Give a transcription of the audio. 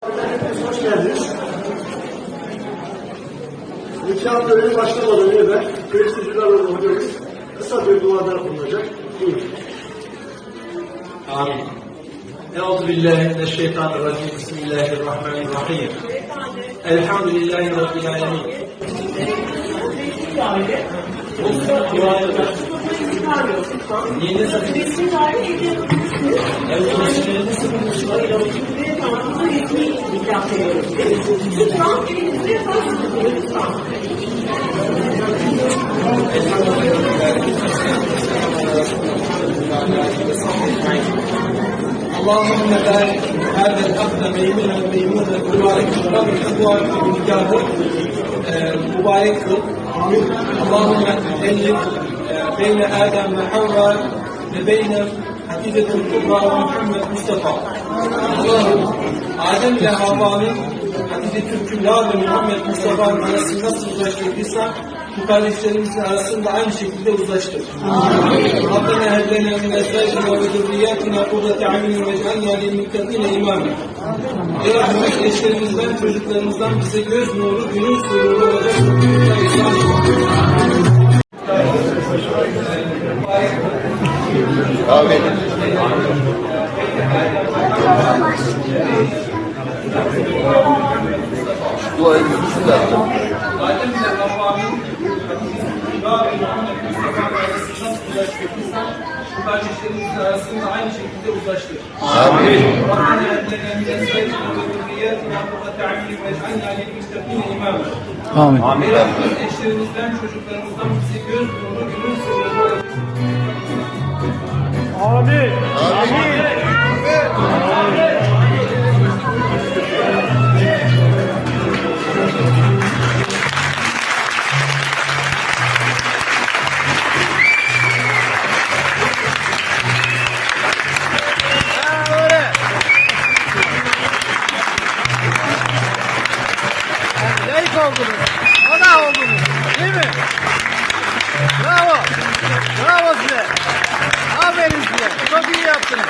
Hoş geldiniz. Nikah töreni başlamadan evvel Kılıçlı Cüdaloğlu hocamız kısa bir duada bulunacak. Buyurun. Amin. Euzubillahimineşşeytanirracim. Bismillahirrahmanirrahim. Elhamdülillahi Rabbil alemin. Niye satıyorsun? اللهم بارك هذا الأخ ميمونة مبارك ربك أبواب نكاحه مبارك اللهم ألف بين آدم وحواء وبين Hatice Kubra ve Muhammed Mustafa. Allah'ım Adem ile Havva'nın Hatice Kubra ve Muhammed Mustafa'nın arasını nasıl uzlaştırdıysa bu kardeşlerimizin arasında aynı şekilde uzlaştır. Rabbena hedlena min ezvacina ve zürriyatina kurrate a'yunin vec'alna lilmuttaqina imama. Ya Rabbi eşlerimizden, çocuklarımızdan bize göz nuru, günün sururu olacak mutlulukla ihsan et. Amin. Dua edin. Adem ile Havva'nın Hatice ve Muhammed Mustafa'nın arasında uzlaştırdıysa bu kardeşlerimizin arasında aynı şekilde uzlaştır. Amin. Rabbena hedlena min ezvacina ve zürriyatina kurrate a'yunin vec'alna lilmuttaqina imama. Amin. Ya Rabbi eşlerimizden, çocuklarımızdan bize göz nuru, günün sururu olacak. Amin. Layık oldunuz. O da oldunuz. Değil mi? Bravo. Bravo size. Aferin size. Çok iyi yaptınız.